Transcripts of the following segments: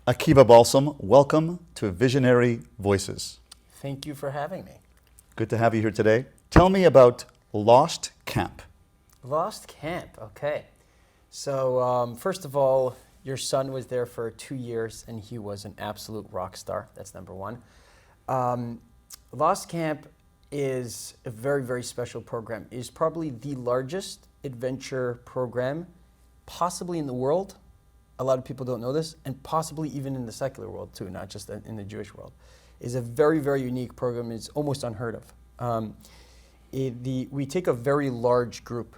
Akiva Balsam, welcome to Visionary Voices. Thank you for having me. Good to have you here today. Tell me about Lost Camp. Lost Camp, okay. So first of all, your son was there for 2 years and he was an absolute rock star. That's number one. Lost Camp is a very, very special program. It is probably the largest adventure program possibly in the world. A lot of people don't know this, and possibly even in the secular world too, not just in the Jewish world. It's a very, very unique program. It's almost unheard of. We take a very large group,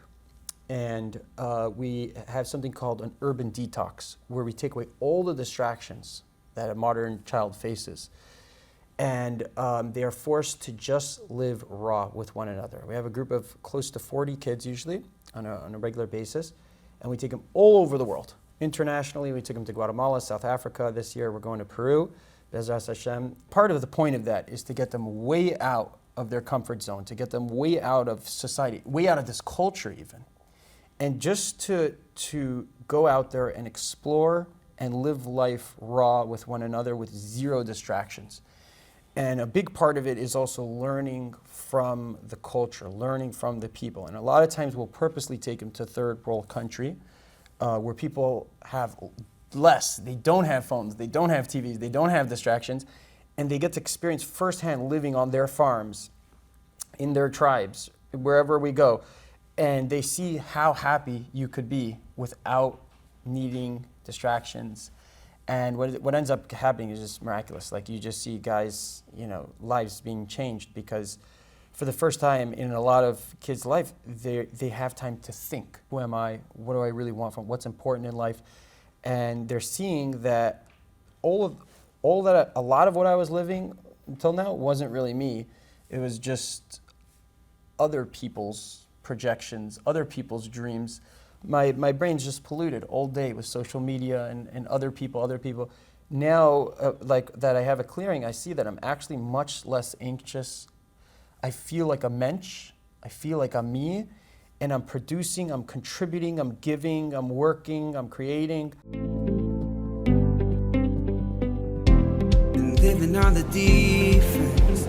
and we have something called an urban detox, where we take away all the distractions that a modern child faces. And they are forced to just live raw with one another. We have a group of close to 40 kids usually on a regular basis, and we take them all over the world. Internationally, we took them to Guatemala, South Africa. This year, we're going to Peru, Bezras Hashem. Part of the point of that is to get them way out of their comfort zone, to get them way out of society, way out of this culture even. And just to go out there and explore and live life raw with one another with zero distractions. And a big part of it is also learning from the culture, learning from the people. And a lot of times we'll purposely take them to third world country, where people have less. They don't have phones, they don't have TVs, they don't have distractions, and they get to experience firsthand living on their farms, in their tribes, wherever we go. And they see how happy you could be without needing distractions. And what ends up happening is just miraculous. Like, you just see guys, lives being changed, because for the first time in a lot of kids' life, they have time to think. Who am I? What do I really want from what's important in life? And they're seeing that a lot of what I was living until now wasn't really me. It was just other people's projections, other people's dreams. My brain's just polluted all day with social media and other people. Now, like that I have a clearing, I see that I'm actually much less anxious. I feel like a mensch. I feel like I'm me, and I'm producing, I'm contributing, I'm giving, I'm working, I'm creating. And living on the defense,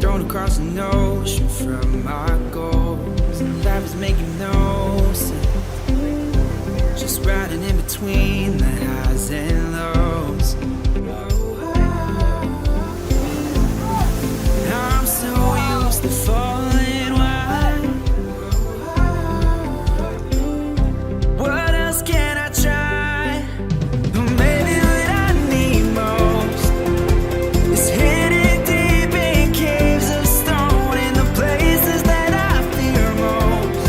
thrown across an ocean from our goals, and life is making no sense, just riding in between the highs and lows. I'm so used to falling wide. What else can I try? But maybe what I need most is hidden deep in caves of stone, in the places that I fear most.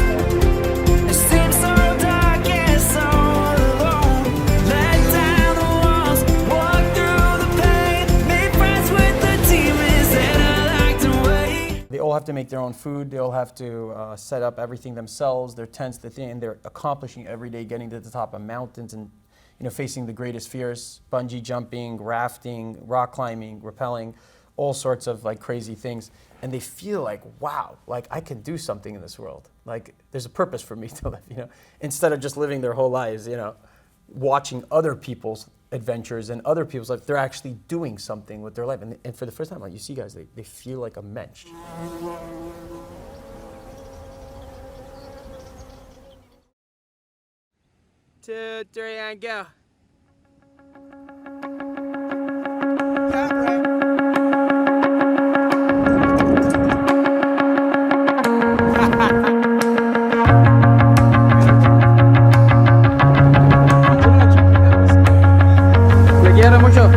It seems so dark and so alone. Let down the walls, walk through the pain, make friends with the demons that I like to wait. They all have to make their own food. They all have to set up everything themselves, their tents, and they're accomplishing every day, getting to the top of mountains and facing the greatest fears, bungee jumping, rafting, rock climbing, rappelling, all sorts of like crazy things. And they feel like, wow, like I can do something in this world. Like there's a purpose for me to live, instead of just living their whole lives, watching other people's adventures and other people's life. They're actually doing something with their life. And for the first time, like you see guys, they feel like a mensch. Two, three, and go. Te quiero mucho.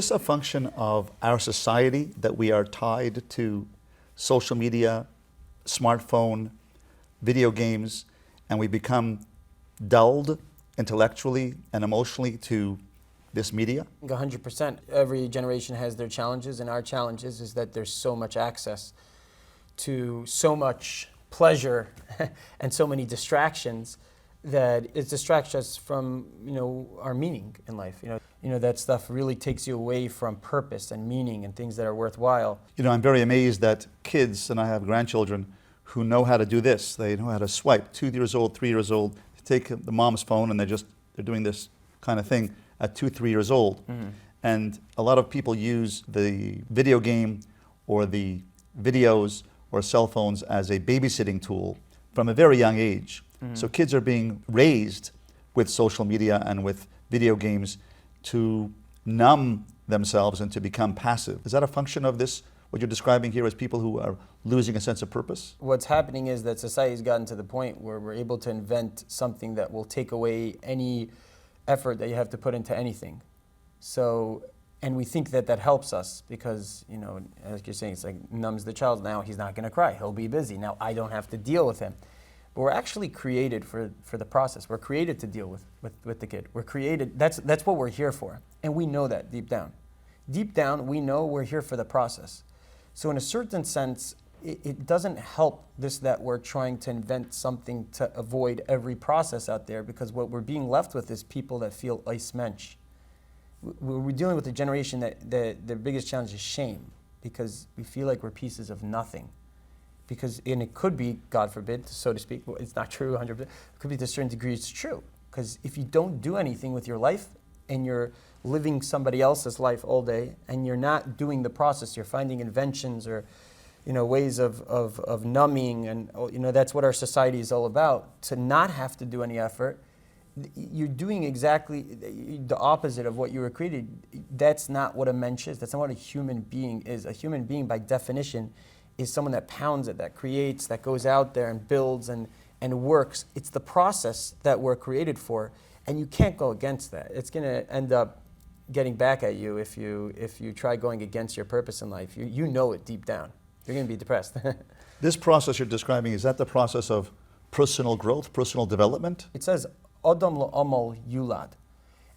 this a function of our society that we are tied to social media, smartphone, video games, and we become dulled intellectually and emotionally to this media? I think 100%. Every generation has their challenges, and our challenge is that there's so much access to so much pleasure and so many distractions that it distracts us from, our meaning in life. That stuff really takes you away from purpose and meaning and things that are worthwhile. I'm very amazed that kids, and I have grandchildren, who know how to do this. They know how to swipe. 2 years old, 3 years old, they take the mom's phone and they're doing this kind of thing at 2, 3 years old. Mm-hmm. And a lot of people use the video game or the videos or cell phones as a babysitting tool from a very young age. Mm-hmm. So kids are being raised with social media and with video games to numb themselves and to become passive. Is that a function of this, what you're describing here as people who are losing a sense of purpose? What's happening is that society's gotten to the point where we're able to invent something that will take away any effort that you have to put into anything. So, and we think that helps us because, as you're saying, it's like numbs the child. Now he's not going to cry. He'll be busy. Now I don't have to deal with him. But we're actually created for the process. We're created to deal with the kid. We're created, that's what we're here for. And we know that deep down. Deep down, we know we're here for the process. So in a certain sense, it doesn't help that we're trying to invent something to avoid every process out there, because what we're being left with is people that feel ice mensch. We're dealing with a generation that their biggest challenge is shame, because we feel like we're pieces of nothing. And it could be, God forbid, so to speak, it's not true 100%, it could be to a certain degree it's true. Because if you don't do anything with your life and you're living somebody else's life all day and you're not doing the process, you're finding inventions or ways of numbing, and that's what our society is all about, to not have to do any effort. You're doing exactly the opposite of what you were created. That's not what a mensch is. That's not what a human being is. A human being, by definition, is someone that pounds it, that creates, that goes out there and builds and works. It's the process that we're created for, and you can't go against that. It's going to end up getting back at you if you try going against your purpose in life. You know it deep down. You're going to be depressed. This process you're describing, is that the process of personal growth, personal development? It says, Adam lo-amal yulad.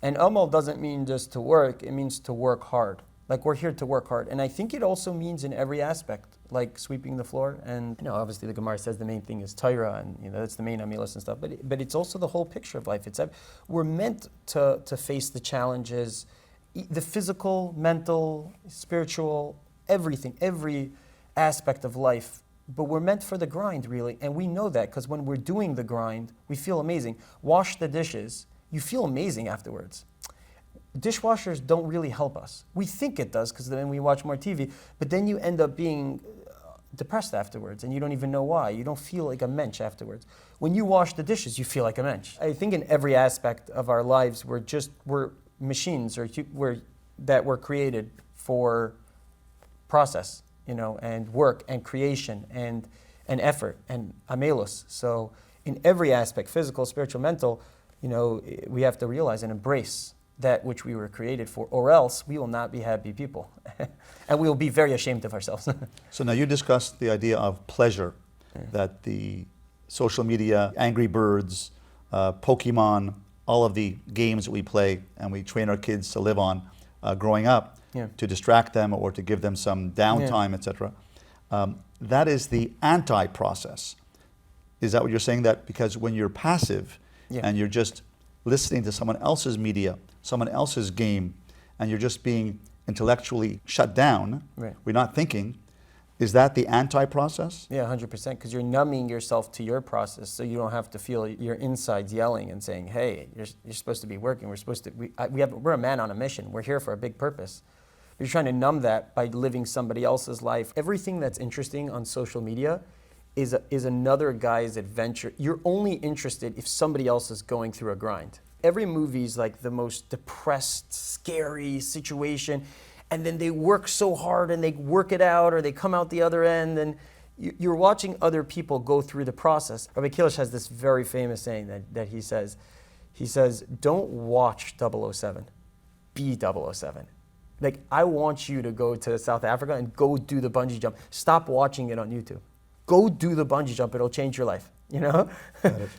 And amal doesn't mean just to work, it means to work hard. Like, we're here to work hard. And I think it also means in every aspect, like sweeping the floor. And, obviously the Gemara says the main thing is Torah, and, that's the main amilas and stuff. But it's also the whole picture of life. We're meant to face the challenges, the physical, mental, spiritual, everything, every aspect of life. But we're meant for the grind, really. And we know that because when we're doing the grind, we feel amazing. Wash the dishes, you feel amazing afterwards. Dishwashers don't really help us. We think it does because then we watch more TV, but then you end up being depressed afterwards and you don't even know why. You don't feel like a mensch afterwards. When you wash the dishes, you feel like a mensch. I think in every aspect of our lives, we're machines that were created for process, and work and creation and effort and amelos. So in every aspect, physical, spiritual, mental, we have to realize and embrace that which we were created for, or else we will not be happy people. And we will be very ashamed of ourselves. So now you discussed the idea of pleasure, that the social media, Angry Birds, Pokemon, all of the games that we play and we train our kids to live on growing up, to distract them or to give them some downtime, etc. That is the anti-process. Is that what you're saying? That because when you're passive and you're just listening to someone else's media, someone else's game, and you're just being intellectually shut down, we're not thinking, is that the anti-process? Yeah, 100%, because you're numbing yourself to your process, so you don't have to feel your insides yelling and saying, hey, you're supposed to be working, we're a man on a mission, we're here for a big purpose. You're trying to numb that by living somebody else's life. Everything that's interesting on social media is another guy's adventure. You're only interested if somebody else is going through a grind. Every movie is like the most depressed, scary situation, and then they work so hard and they work it out or they come out the other end, and you're watching other people go through the process. Rabbi Kilish has this very famous saying that he says, don't watch 007, be 007. Like, I want you to go to South Africa and go do the bungee jump. Stop watching it on YouTube. Go do the bungee jump. It'll change your life. You know,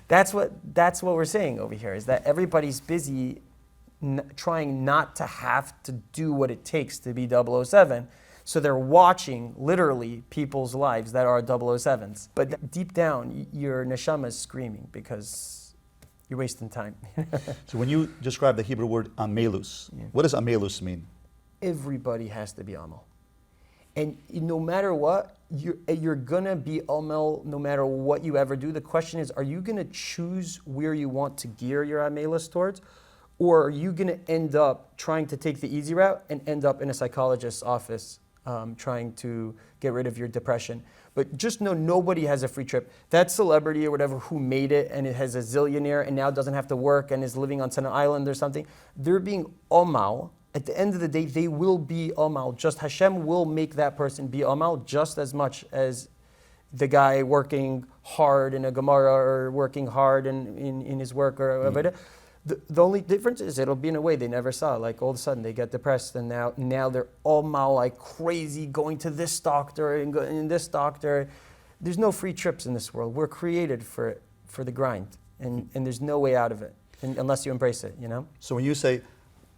that's what we're saying over here, is that everybody's busy trying not to have to do what it takes to be 007. So they're watching literally people's lives that are 007s. But deep down, your neshama is screaming because you're wasting time. So when you describe the Hebrew word amelus, what does amelus mean? Everybody has to be Amal. And no matter what, you're gonna be Amal no matter what you ever do. The question is, are you gonna choose where you want to gear your Amelus towards? Or are you gonna end up trying to take the easy route and end up in a psychologist's office trying to get rid of your depression? But just know nobody has a free trip. That celebrity or whatever who made it and it has a zillionaire and now doesn't have to work and is living on some island or something, they're being Amal. At the end of the day, they will be Amal. Just Hashem will make that person be Amal just as much as the guy working hard in a Gemara or working hard in his work or whatever. The only difference is it'll be in a way they never saw. Like all of a sudden they get depressed and now they're Amal like crazy, going to this doctor and this doctor. There's no free trips in this world. We're created for the grind, and there's no way out of it unless you embrace it, you know? So when you say,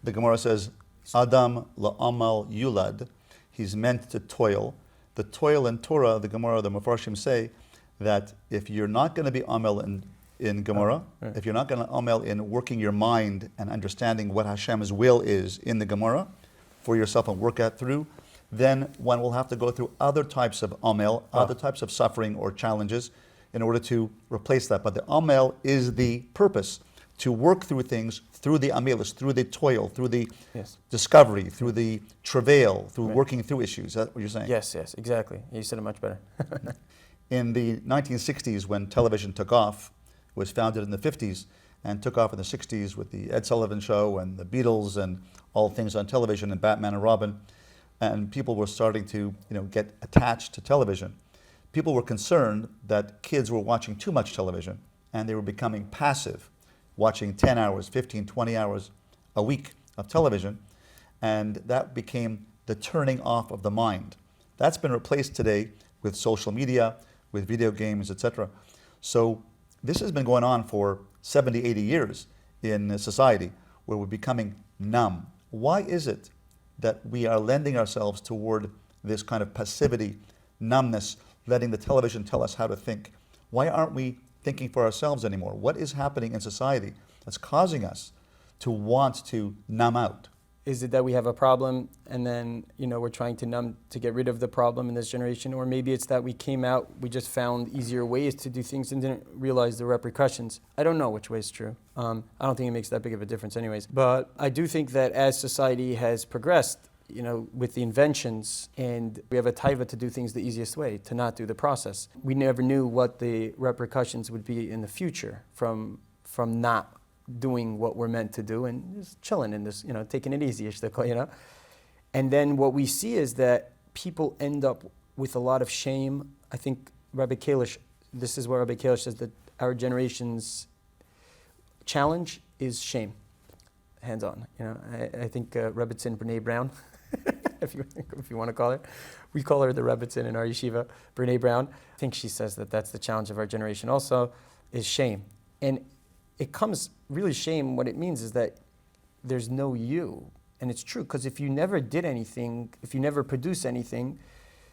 the Gemara says, Adam la'amal yulad, he's meant to toil. The toil in Torah, the Gemara, the Mefarshim say that if you're not going to be amal in Gemara, if you're not going to amal in working your mind and understanding what Hashem's will is in the Gemara for yourself and work that through, then one will have to go through other types of amal, other types of suffering or challenges in order to replace that. But the amal is the purpose, to work through things, through the amelus, through the toil, through the discovery, through the travail, through working through issues. Is that what you're saying? Yes, exactly. You said it much better. In the 1960s, when television took off, it was founded in the 50s and took off in the 60s with the Ed Sullivan Show and the Beatles and all things on television and Batman and Robin, and people were starting to get attached to television. People were concerned that kids were watching too much television and they were becoming passive, watching 10 hours, 15, 20 hours a week of television, and that became the turning off of the mind. That's been replaced today with social media, with video games, etc. So this has been going on for 70, 80 years in society, where we're becoming numb. Why is it that we are lending ourselves toward this kind of passivity, numbness, letting the television tell us how to think? Why aren't we thinking for ourselves anymore? What is happening in society that's causing us to want to numb out? Is it that we have a problem and then we're trying to numb to get rid of the problem in this generation? Or maybe it's that we came out, we just found easier ways to do things and didn't realize the repercussions. I don't know which way is true. I don't think it makes that big of a difference anyways. But I do think that as society has progressed, with the inventions, and we have a taiva to do things the easiest way, to not do the process. We never knew what the repercussions would be in the future from not doing what we're meant to do and just chilling in this, taking it easy, And then what we see is that people end up with a lot of shame. I think Rabbi Kalish, this is where Rabbi Kalish says that our generation's challenge is shame. Hands on, I think Rebbitzin Brene Brown, if you want to call her, we call her the Rebbitzin in our yeshiva, Brene Brown. I think she says that that's the challenge of our generation also, is shame. And it comes, really shame, what it means is that there's no you. And it's true, because if you never did anything, if you never produce anything,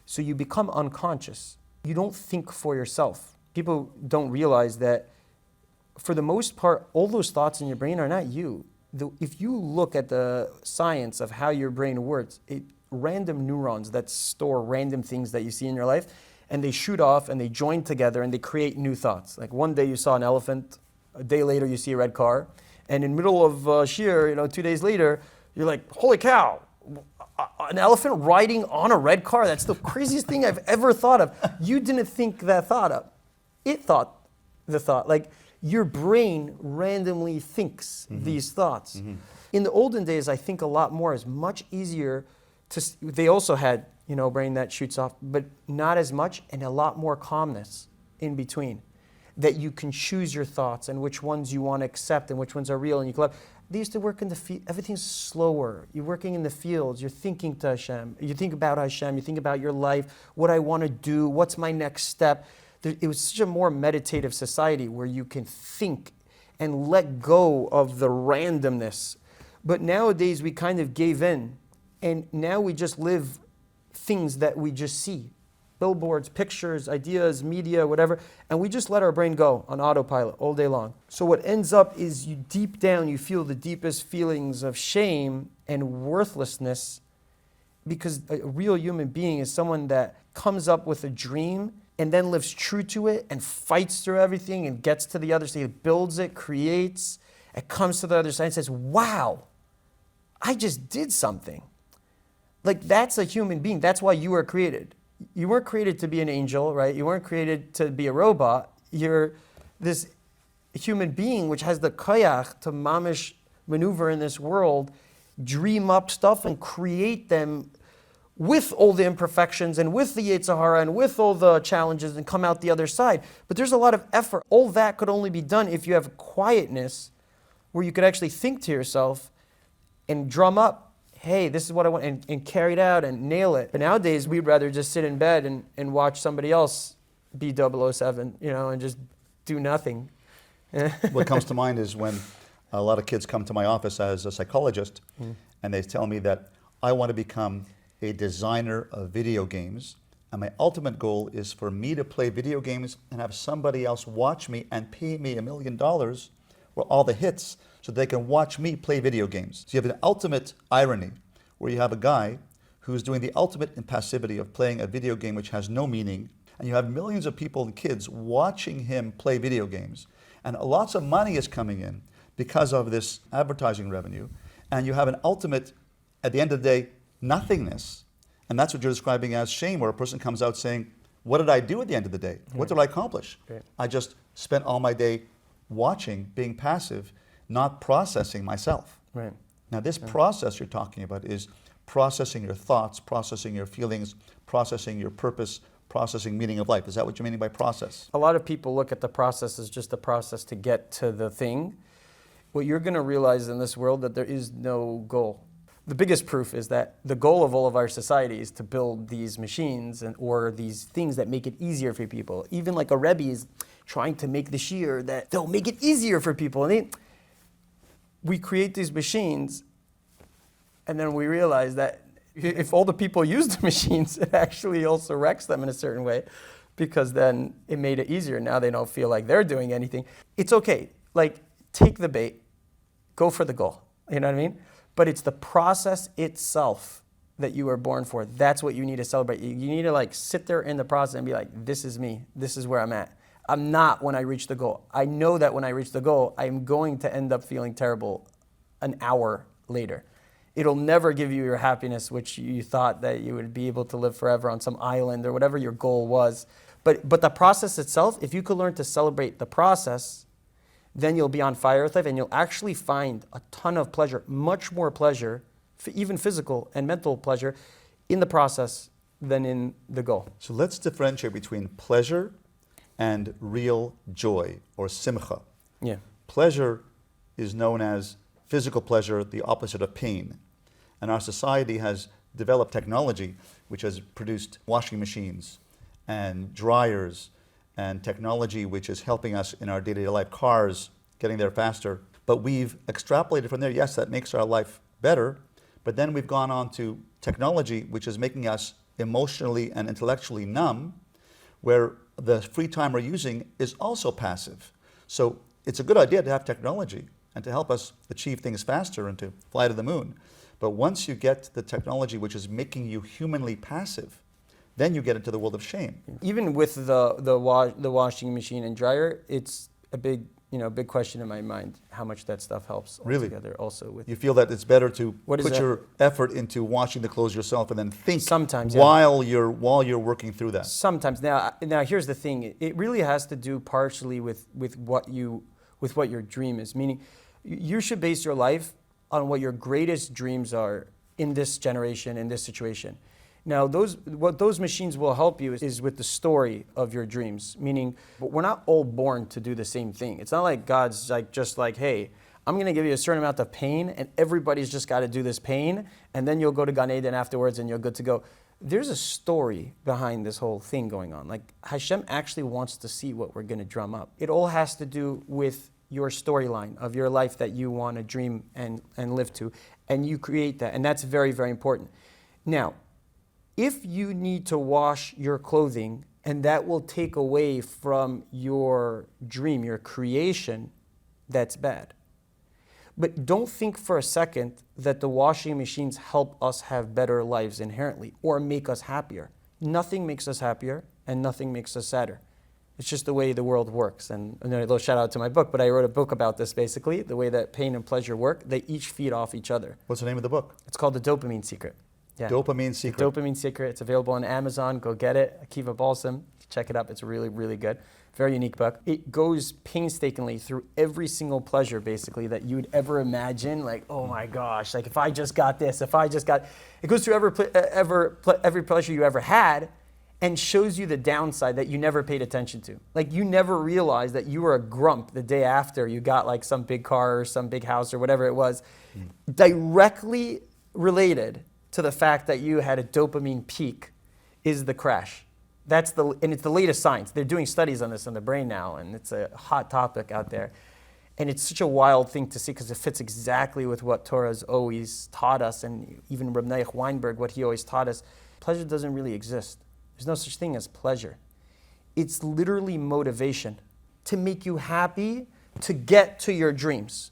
so you become unconscious. You don't think for yourself. People don't realize that, for the most part, all those thoughts in your brain are not you. If you look at the science of how your brain works, random neurons that store random things that you see in your life, and they shoot off and they join together and they create new thoughts. Like one day you saw an elephant, a day later you see a red car, and in the middle of shir, 2 days later, you're like, holy cow, an elephant riding on a red car? That's the craziest thing I've ever thought of. You didn't think that thought up. It thought the thought. Like, your brain randomly thinks these thoughts. In the olden days, I think a lot more is much easier they also had, brain that shoots off, but not as much, and a lot more calmness in between. That you can choose your thoughts and which ones you want to accept and which ones are real, and you can They used to work in the field. Everything's slower. You're working in the fields. You're thinking to Hashem. You think about Hashem. You think about your life, what I want to do, what's my next step. It was such a more meditative society where you can think and let go of the randomness. But nowadays we kind of gave in, and now we just live things that we just see. Billboards, pictures, ideas, media, whatever, and we just let our brain go on autopilot all day long. So what ends up is you deep down, you feel the deepest feelings of shame and worthlessness, because a real human being is someone that comes up with a dream and then lives true to it and fights through everything and gets to the other side, builds it, creates, and comes to the other side and says, wow, I just did something. Like, that's a human being. That's why you were created. You weren't created to be an angel, right? You weren't created to be a robot. You're this human being which has the koyach to mamish maneuver in this world, dream up stuff and create them with all the imperfections and with the Yetzer Hara and with all the challenges and come out the other side. But there's a lot of effort. All that could only be done if you have quietness where you could actually think to yourself and drum up, hey, this is what I want, and carry it out and nail it. But nowadays, we'd rather just sit in bed and watch somebody else be 007, and just do nothing. What comes to mind is when a lot of kids come to my office as a psychologist, and they tell me that I want to become a designer of video games, and my ultimate goal is for me to play video games and have somebody else watch me and pay me $1 million for all the hits, so they can watch me play video games. So you have an ultimate irony where you have a guy who's doing the ultimate impassivity of playing a video game which has no meaning, and you have millions of people and kids watching him play video games, and lots of money is coming in because of this advertising revenue, and you have an ultimate, at the end of the day, nothingness. And that's what you're describing as shame, where a person comes out saying, what did I do at the end of the day? What did I accomplish? Right. I just spent all my day watching, being passive, not processing myself. Right. Now this process you're talking about is processing your thoughts, processing your feelings, processing your purpose, processing meaning of life. Is that what you mean by process? A lot of people look at the process as just a process to get to the thing. What you're going to realize in this world that there is no goal. The biggest proof is that the goal of all of our society is to build these machines or these things that make it easier for people. Even like a Rebbe is trying to make the shiur that they'll make it easier for people. And we create these machines, and then we realize that if all the people use the machines, it actually also wrecks them in a certain way, because then it made it easier. Now they don't feel like they're doing anything. It's okay. Like, take the bait, go for the goal. You know what I mean? But it's the process itself that you were born for. That's what you need to celebrate. You need to sit there in the process and be like, this is me. This is where I'm at. I'm not when I reach the goal. I know that when I reach the goal, I'm going to end up feeling terrible an hour later. It'll never give you your happiness, which you thought that you would be able to live forever on some island or whatever your goal was. But the process itself, if you could learn to celebrate the process, then you'll be on fire with life, and you'll actually find a ton of pleasure, much more pleasure, even physical and mental pleasure, in the process than in the goal. So let's differentiate between pleasure and real joy, or simcha. Yeah. Pleasure is known as physical pleasure, the opposite of pain. And our society has developed technology which has produced washing machines and dryers and technology which is helping us in our day-to-day life, cars, getting there faster. But we've extrapolated from there, yes, that makes our life better, but then we've gone on to technology which is making us emotionally and intellectually numb, where the free time we're using is also passive. So it's a good idea to have technology and to help us achieve things faster and to fly to the moon. But once you get the technology which is making you humanly passive, then you get into the world of shame. Even with the washing machine and dryer, it's a big question in my mind how much that stuff helps altogether. Really? Also with You feel that it's better to What is put that? your effort into washing the clothes yourself and then think Sometimes, yeah. while you're working through that. Sometimes. Now here's the thing. It really has to do partially with what your dream is. Meaning, you should base your life on what your greatest dreams are in this generation, in this situation. Now, what those machines will help you is with the story of your dreams. Meaning, we're not all born to do the same thing. It's not like God's just like, hey, I'm going to give you a certain amount of pain, and everybody's just got to do this pain, and then you'll go to Gan Eden afterwards, and you're good to go. There's a story behind this whole thing going on. Like, Hashem actually wants to see what we're going to drum up. It all has to do with your storyline of your life that you want to dream and live to, and you create that, and that's very, very important. Now, if you need to wash your clothing, and that will take away from your dream, your creation, that's bad. But don't think for a second that the washing machines help us have better lives inherently or make us happier. Nothing makes us happier and nothing makes us sadder. It's just the way the world works. And a little shout out to my book, but I wrote a book about this basically, the way that pain and pleasure work. They each feed off each other. What's the name of the book? It's called The Dopamine Secret. Yeah. Dopamine Secret. The Dopamine Secret. It's available on Amazon. Go get it. Akiva Balsam. Check it out. It's really, really good. Very unique book. It goes painstakingly through every single pleasure, basically, that you'd ever imagine. Like, oh my gosh, like if I just got this, if I just got... It goes through every pleasure you ever had and shows you the downside that you never paid attention to. Like, you never realized that you were a grump the day after you got like some big car or some big house or whatever it was, directly related to the fact that you had a dopamine peak is the crash. And it's the latest science. They're doing studies on this in the brain now, and it's a hot topic out there. And it's such a wild thing to see because it fits exactly with what Torah's always taught us, and even Reb Noach Weinberg, what he always taught us. Pleasure doesn't really exist. There's no such thing as pleasure. It's literally motivation to make you happy to get to your dreams.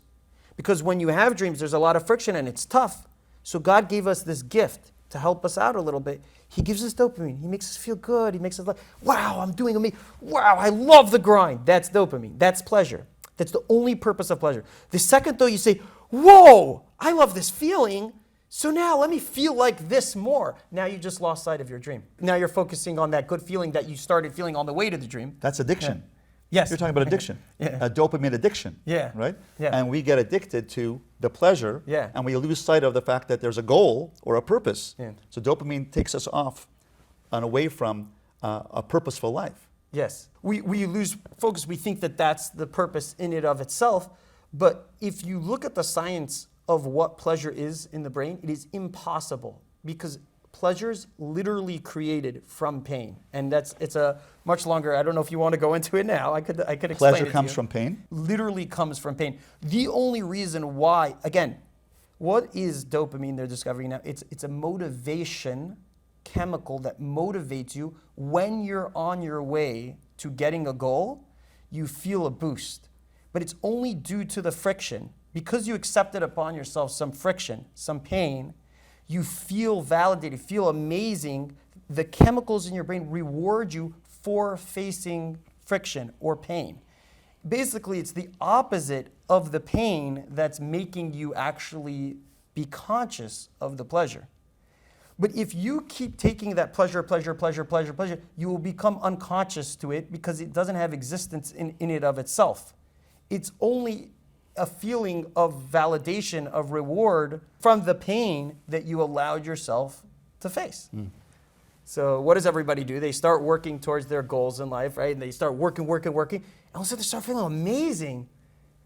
Because when you have dreams, there's a lot of friction and it's tough. So God gave us this gift to help us out a little bit. He gives us dopamine. He makes us feel good. He makes us like, wow, I'm doing amazing. Wow, I love the grind. That's dopamine. That's pleasure. That's the only purpose of pleasure. The second, though, you say, whoa, I love this feeling, so now let me feel like this more. Now you just lost sight of your dream. Now you're focusing on that good feeling that you started feeling on the way to the dream. That's addiction. Yeah. Yes. You're talking about addiction. Yeah. A dopamine addiction. Yeah. Right? Yeah. And we get addicted to the pleasure, Yeah. and we lose sight of the fact that there's a goal or a purpose. Yeah. So dopamine takes us off and away from a purposeful life. Yes. We lose focus. We think that that's the purpose in and of itself. But if you look at the science of what pleasure is in the brain, it is impossible because pleasure's literally created from pain. And it's a much longer, I don't know if you want to go into it now. I could explain Pleasure it comes to you. from pain? Literally comes from pain. The only reason why, again, what is dopamine they're discovering now? It's a motivation chemical that motivates you when you're on your way to getting a goal. You feel a boost, but it's only due to the friction. Because you accepted upon yourself some friction, some pain, you feel validated, feel amazing. The chemicals in your brain reward you for facing friction or pain. Basically, it's the opposite of the pain that's making you actually be conscious of the pleasure. But if you keep taking that pleasure, you will become unconscious to it because it doesn't have existence in it of itself. It's only a feeling of validation, of reward from the pain that you allowed yourself to face. So what does everybody do? They start working towards their goals in life, right? And they start working. And all of a sudden they start feeling amazing.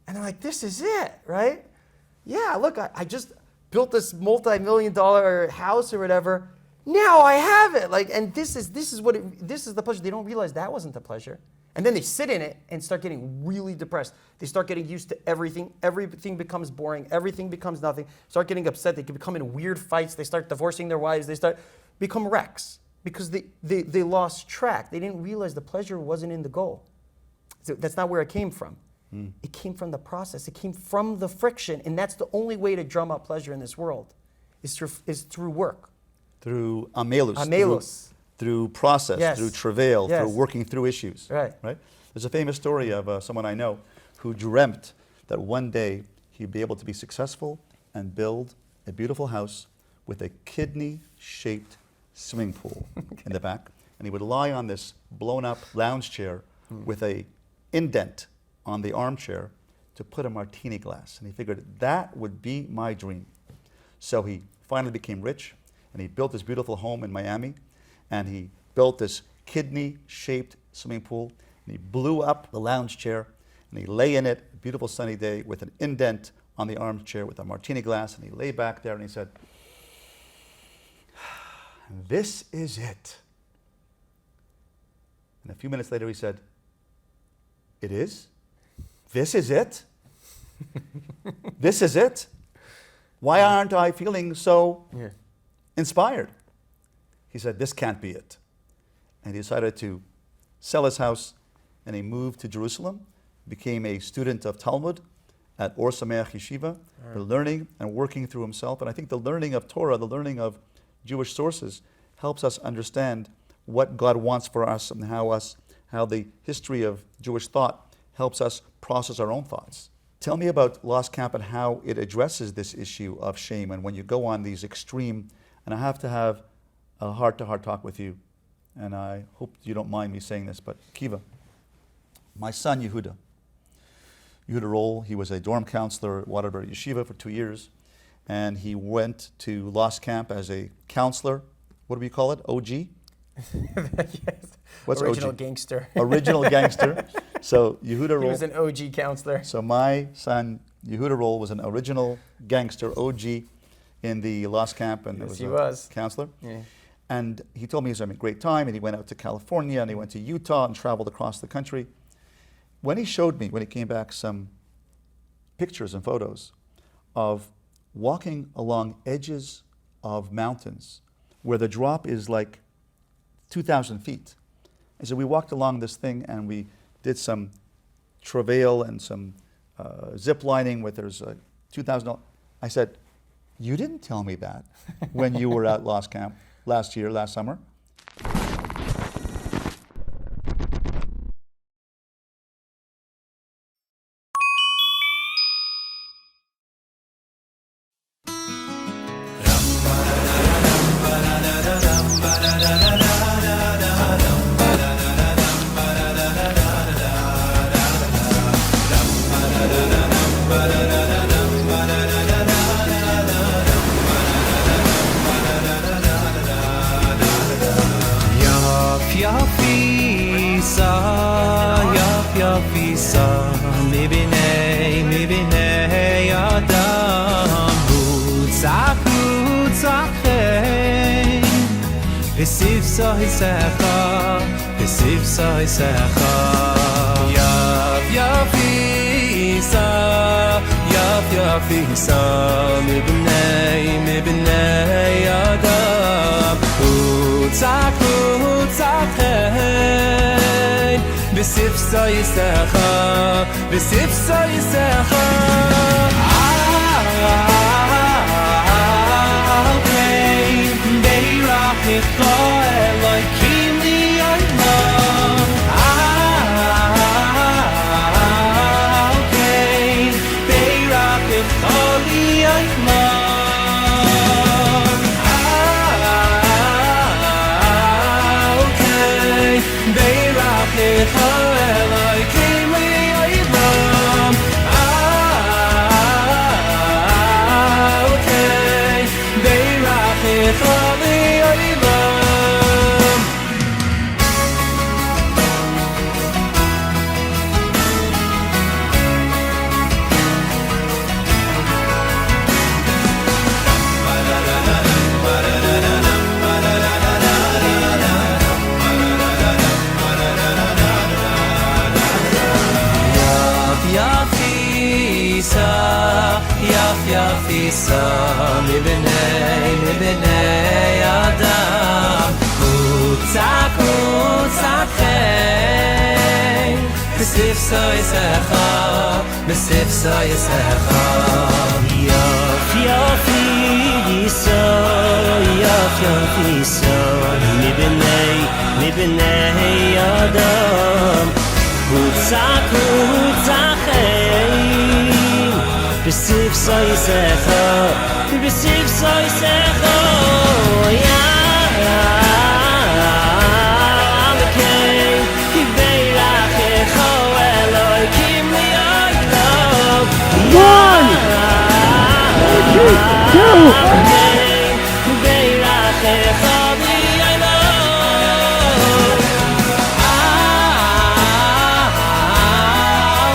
And they're like, this is it, right? Yeah, look, I just built this multi-million-dollar house or whatever. Now I have it. Like, and this is the pleasure. They don't realize that wasn't the pleasure. And then they sit in it and start getting really depressed. They start getting used to everything. Everything becomes boring. Everything becomes nothing. Start getting upset. They can become in weird fights. They start divorcing their wives. They start become wrecks because they lost track. They didn't realize the pleasure wasn't in the goal. So that's not where it came from. It came from the process. It came from the friction. And that's the only way to drum up pleasure in this world is through work. Through amelus. Amelus. Through process, Yes. through travail, Yes. through working through issues. Right. There's a famous story of someone I know who dreamt that one day he'd be able to be successful and build a beautiful house with a kidney-shaped swimming pool in the back. And he would lie on this blown-up lounge chair with a indent on the armchair to put a martini glass. And he figured that would be my dream. So he finally became rich, and he built this beautiful home in Miami, and he built this kidney-shaped swimming pool, and he blew up the lounge chair, And he lay in it, a beautiful sunny day, with an indent on the armchair with a martini glass, and he lay back there and he said, "This is it." And a few minutes later he said, "It is? This is it? This is it? Why aren't I feeling so inspired?" He said, "This can't be it." And he decided to sell his house, and he moved to Jerusalem, became a student of Talmud at Waterbury Yeshiva, learning and working through himself. And I think the learning of Torah, the learning of Jewish sources, helps us understand what God wants for us and how the history of Jewish thought helps us process our own thoughts. Tell me about Lost Camp and how it addresses this issue of shame, and when you go on these extreme, and I have to have a heart-to-heart talk with you, and I hope you don't mind me saying this, but Akiva, my son Yehuda Roll, he was a dorm counselor at Waterbury Yeshiva for 2 years, and he went to Lost Camp as a counselor. What do we call it? OG? Yes. What's Original OG? gangster. Original gangster. So Yehuda Roll. He was an OG counselor. So my son Yehuda Roll was an original gangster, OG, in the Lost Camp, and Yes, was he a was. counselor. Yeah. And he told me he was having a great time, and he went out to California, and he went to Utah, and traveled across the country. When he showed me, when he came back, some pictures and photos of walking along edges of mountains where the drop is like 2,000 feet. And so we walked along this thing, and we did some travail and some zip lining with there's 2,000. I said, "You didn't tell me that when you were at Lost Camp last summer."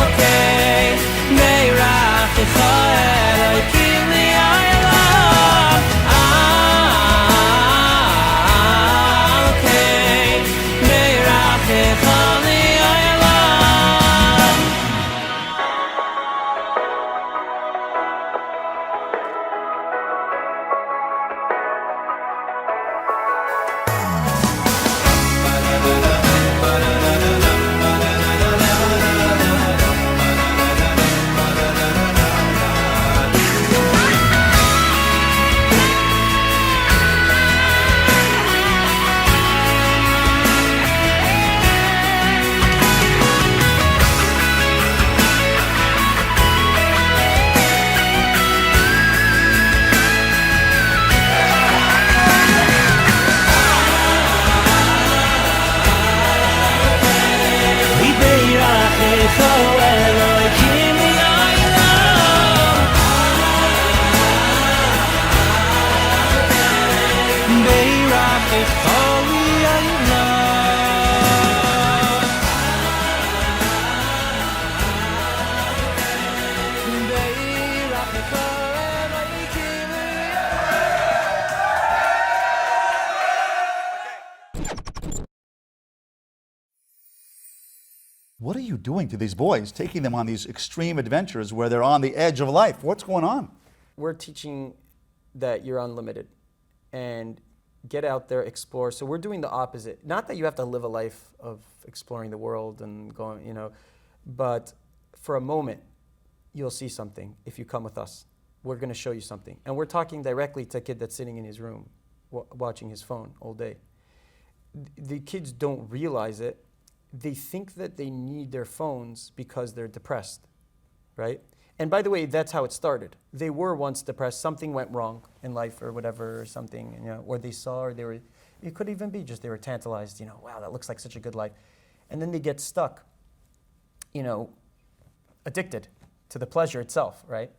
Okay. What are you doing to these boys, taking them on these extreme adventures where they're on the edge of life? What's going on? We're teaching that you're unlimited and get out there, explore. So we're doing the opposite. Not that you have to live a life of exploring the world and going, you know, but for a moment, you'll see something if you come with us. We're going to show you something. And we're talking directly to a kid that's sitting in his room watching his phone all day. The kids don't realize it. They think that they need their phones because they're depressed, right? And by the way, that's how it started. They were once depressed. Something went wrong in life or whatever, or something, you know, or they saw, or they were, it could even be just they were tantalized, you know, wow, that looks like such a good life. And then they get stuck, you know, addicted to the pleasure itself, right?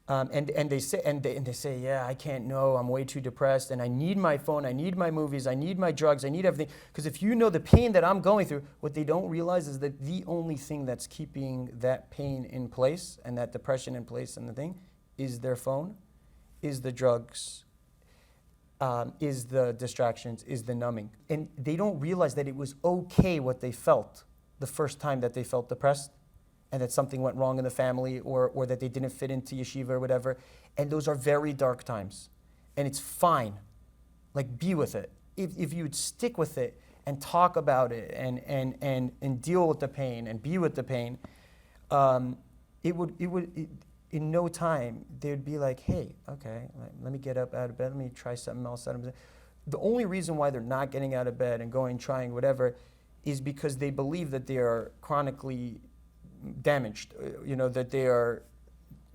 And they say, yeah, I can't know, I'm way too depressed, and I need my phone, I need my movies, I need my drugs, I need everything. Because if you know the pain that I'm going through, what they don't realize is that the only thing that's keeping that pain in place and that depression in place and the thing is their phone, is the drugs, is the distractions, is the numbing. And they don't realize that it was okay what they felt the first time that they felt depressed, and that something went wrong in the family, or that they didn't fit into yeshiva or whatever. And those are very dark times. And it's fine. Like, be with it. If you would stick with it and talk about it and deal with the pain and be with the pain, it would in no time, they'd be like, hey, okay, let me get up out of bed, let me try something else. The only reason why they're not getting out of bed and going, trying whatever, is because they believe that they are chronically damaged, you know, that they are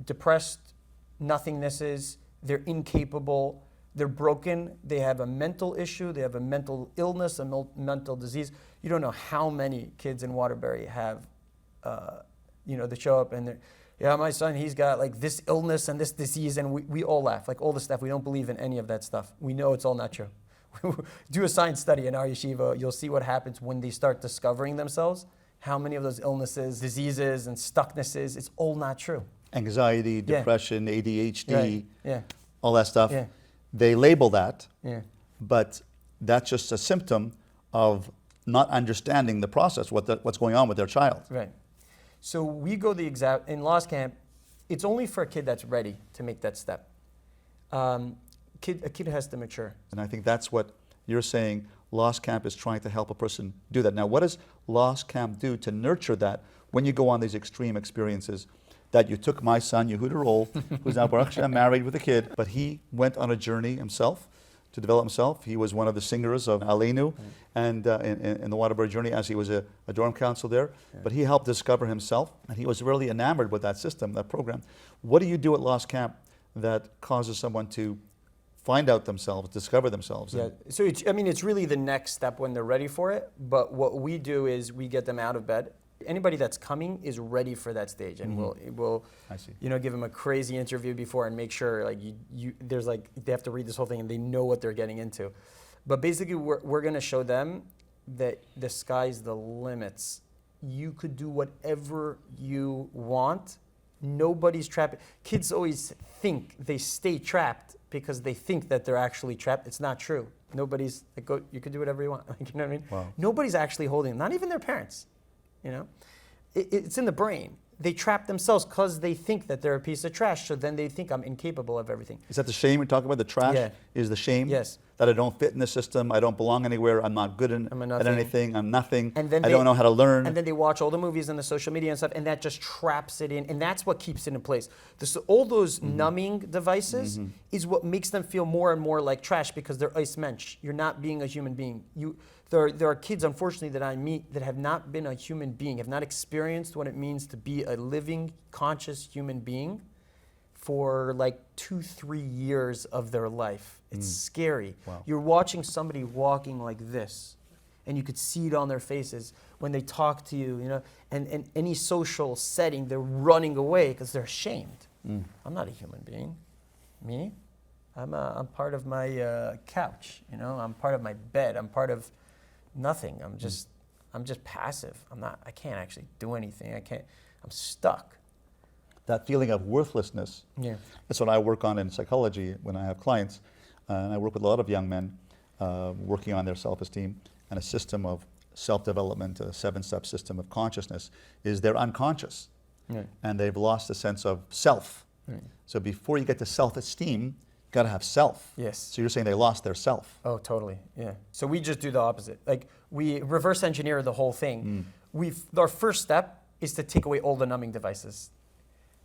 depressed, nothingnesses, they're incapable, they're broken, they have a mental issue, they have a mental illness, a mental disease. You don't know how many kids in Waterbury have, you know, they show up and they're, yeah, my son, he's got like this illness and this disease, and we all laugh, like all the stuff. We don't believe in any of that stuff. We know it's all not true. Do a science study in our yeshiva, you'll see what happens when they start discovering themselves. How many of those illnesses, diseases, and stucknesses, it's all not true. Anxiety, depression, ADHD, right. all that stuff. Yeah. They label that, but that's just a symptom of not understanding the process, what's going on with their child. Right. So we go in Lost Camp, it's only for a kid that's ready to make that step. A kid has to mature. And I think that's what you're saying. Lost Camp is trying to help a person do that. Now, what does Lost Camp do to nurture that when you go on these extreme experiences? That you took my son, Yehuda Roll, who's now Baruch Hashem married with a kid, but he went on a journey himself to develop himself. He was one of the singers of Aleinu and in the Waterbury journey as he was a dorm counselor there. Yeah. But he helped discover himself, and he was really enamored with that system, that program. What do you do at Lost Camp that causes someone to find out themselves, discover themselves? Yeah, so it's really the next step when they're ready for it. But what we do is we get them out of bed. Anybody that's coming is ready for that stage, and we'll give them a crazy interview before and make sure they have to read this whole thing and they know what they're getting into. But basically, we're going to show them that the sky's the limits. You could do whatever you want. Nobody's trapped. Kids always think they stay trapped because they think that they're actually trapped. It's not true. Nobody's you can do whatever you want. You know what I mean? Wow. Nobody's actually holding them, not even their parents. You know, it's in the brain. They trap themselves because they think that they're a piece of trash. So then they think I'm incapable of everything. Is that the shame we're talking about? The trash is the shame? Yes. That I don't fit in the system, I don't belong anywhere, I'm not good at anything, I'm nothing, and then I don't know how to learn. And then they watch all the movies and the social media and stuff, and that just traps it in, and that's what keeps it in place. All those numbing devices is what makes them feel more and more like trash because they're ice mensch. You're not being a human being. There are kids, unfortunately, that I meet that have not been a human being, have not experienced what it means to be a living, conscious human being for like 2-3 years of their life. It's scary. Wow. You're watching somebody walking like this, and you could see it on their faces when they talk to you, and any social setting, they're running away because they're ashamed. I'm not a human being. Me? I'm part of my couch, I'm part of my bed, I'm part of nothing. I'm just passive. I can't actually do anything. I'm stuck. that feeling of worthlessness. Yeah. That's what I work on in psychology when I have clients. And I work with a lot of young men working on their self-esteem, and a system of self-development, a 7-step system of consciousness, is they're unconscious. Right. And they've lost a sense of self. Right. So before you get to self-esteem, you got to have self. Yes. So you're saying they lost their self. Oh, totally. Yeah. So we just do the opposite. Like, we reverse engineer the whole thing. Our first step is to take away all the numbing devices,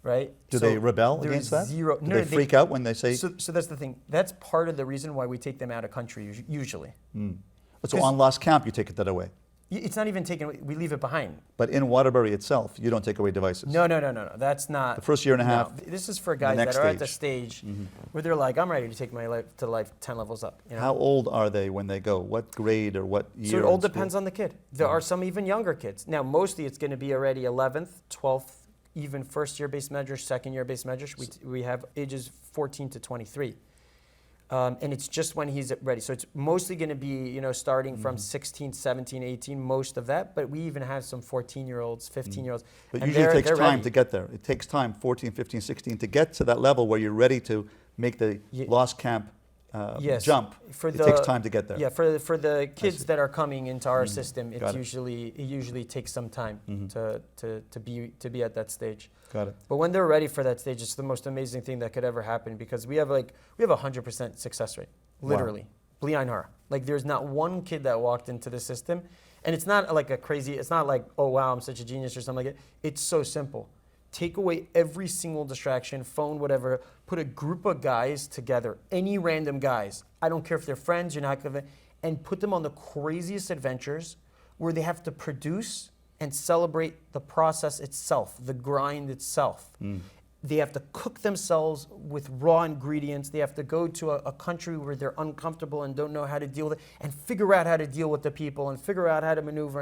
right? Do So they rebel there's against that? Zero. Do they freak out when they say? So that's the thing. That's part of the reason why we take them out of country usually. So on lost camp, you take that away. It's not even taken away. We leave it behind. But in Waterbury itself, you don't take away devices. No. That's not. The first year and a half. No. This is for guys that next are at the stage. stage where they're like, I'm ready to take my life to life 10 levels up. You know? How old are they when they go? What grade or what year? So it all in school? depends on the kid. There are some even younger kids. Now, mostly it's going to be already 11th, 12th, even first-year base measures, second-year base measures. We have ages 14 to 23. And it's just when he's ready. So it's mostly going to be, starting from 16, 17, 18, most of that. But we even have some 14-year-olds, 15-year-olds. But and usually it takes they're time ready. to get there. It takes time, 14, 15, 16, to get to that level where you're ready to make the lost camp Yes. jump. It takes time to get there. Yeah, for the kids that are coming into our system, Got it. it usually takes some time to be at that stage. Got it. But when they're ready for that stage, it's the most amazing thing that could ever happen, because we have a 100% success rate, literally. Bli Ayin Hara. Like, there's not one kid that walked into the system, and it's not like it's not like, oh wow, I'm such a genius or something like that. It's so simple. Take away every single distraction, phone, whatever. Put a group of guys together, any random guys. I don't care if they're friends, you're not gonna, and put them on the craziest adventures where they have to produce and celebrate the process itself, the grind itself. They have to cook themselves with raw ingredients. They have to go to a country where they're uncomfortable and don't know how to deal with it, and figure out how to deal with the people, and figure out how to maneuver,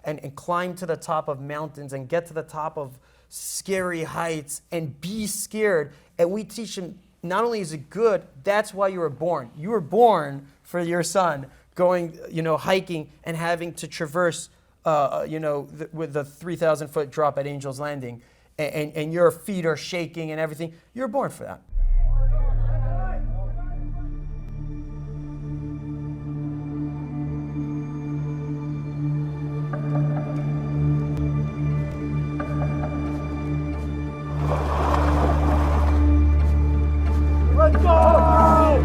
and climb to the top of mountains, and get to the top of scary heights, and be scared. And we teach them, not only is it good, that's why you were born. You were born for your son going, hiking and having to traverse, with the 3,000-foot drop at Angel's Landing, and your feet are shaking and everything. You're born for that. Let's go!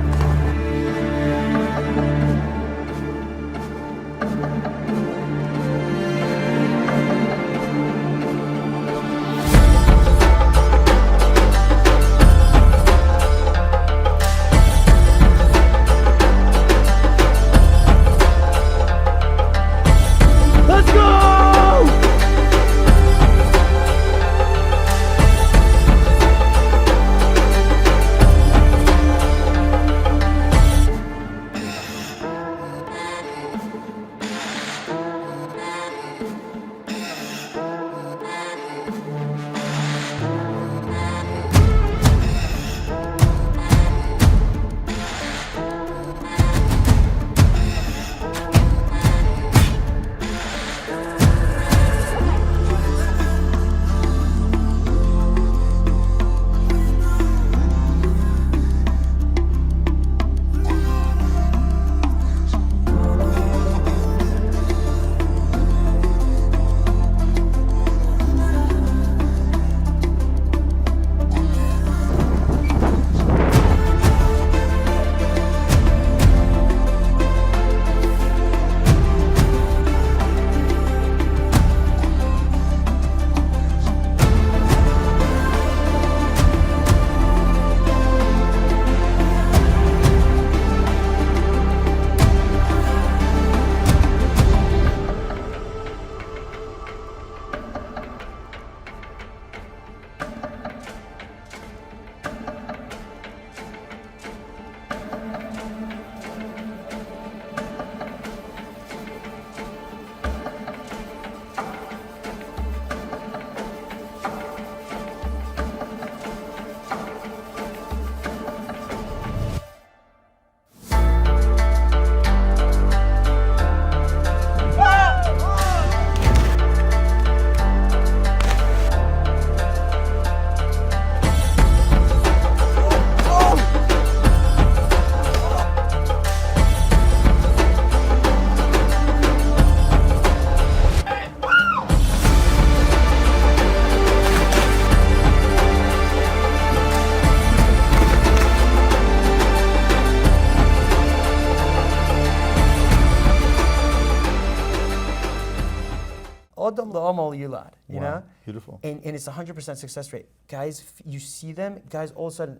L'Omo Yulad, you Wow, know? beautiful. And it's 100% success rate. Guys, you see them, guys all of a sudden,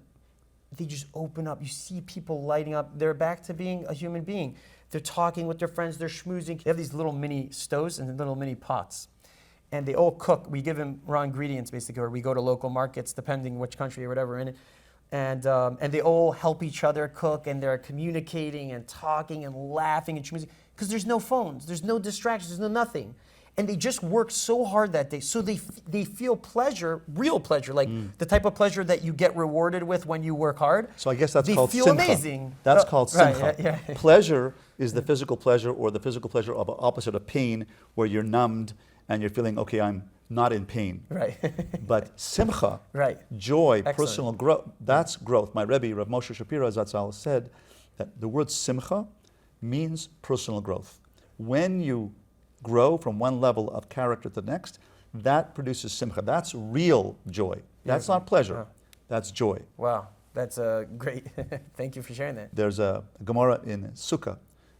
they just open up. You see people lighting up. They're back to being a human being. They're talking with their friends, they're schmoozing. They have these little mini stoves and little mini pots. And they all cook. We give them raw ingredients, basically, or we go to local markets, depending which country or whatever in it. And they all help each other cook, and they're communicating and talking and laughing and schmoozing. Because there's no phones, there's no distractions, there's no nothing. And they just work so hard that day. So they feel pleasure, real pleasure, like the type of pleasure that you get rewarded with when you work hard. So I guess that's they called feel simcha. amazing. That's called right, simcha. yeah. Pleasure is the physical pleasure, or the physical pleasure of opposite of pain, where you're numbed and you're feeling, okay, I'm not in pain. Right. But simcha, Right. joy, Excellent. personal growth, that's growth. My Rebbe, Rav Moshe Shapiro Zatzal, said that the word simcha means personal growth. When you grow from one level of character to the next, that produces simcha. That's real joy. That's not pleasure. Wow. That's joy. Wow, that's great. Thank you for sharing that. There's a Gemara in Sukkah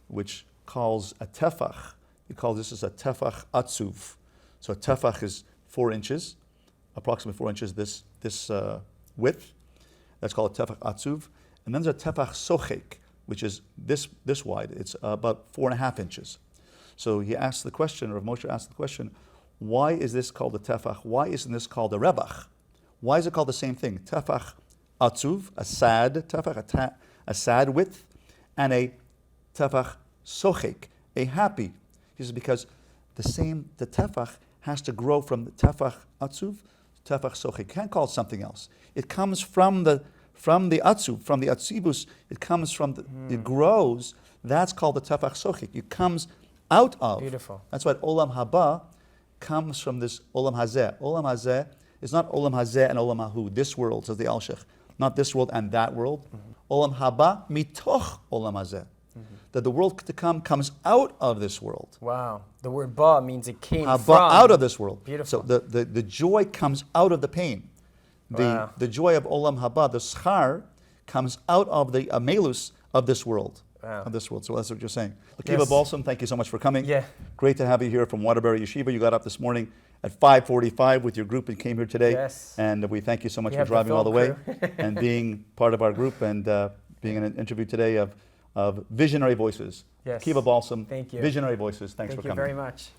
which calls a tefach. It calls this as a tefach atzuv. So a tefach is 4 inches, approximately 4 inches this width. That's called a tefach atzuv. And then there's a tefach sochek, which is this wide. It's about 4.5 inches. So he asked the question, or Moshe asked the question, why is this called a tefach? Why isn't this called a rebach? Why is it called the same thing? Tefach atzuv, a sad tefach, a sad width, and a tefach sochek, a happy. He says because the tefach has to grow from the tefach atzuv to tefach sochek. You can't call it something else. It comes from the atzuv, from the atzivus. It comes from it grows. That's called the tefach sochek. It comes out of. Beautiful. That's why olam haba comes from this olam hazeh. Olam hazeh is not olam hazeh and olam hahu. This world, says the Alshech, not this world and that world. Olam haba mitoch olam hazeh. That the world to come comes out of this world. Wow. The word ba means it came Haba, from. out of this world. Beautiful. So the joy comes out of the pain. Wow. The joy of olam haba, the schar, comes out of the amelus of this world. Wow. Of this world. So that's what you're saying. Akiva Yes. Balsam, thank you so much for coming. Yeah. Great to have you here from Waterbury Yeshiva. You got up this morning at 5:45 with your group and came here today. Yes. And we thank you so much We for have the driving all the way film crew. and being part of our group and being in an interview today of visionary voices. Yes. Akiva Balsam, Thank you. Visionary voices. Thanks Thank for you coming. very much.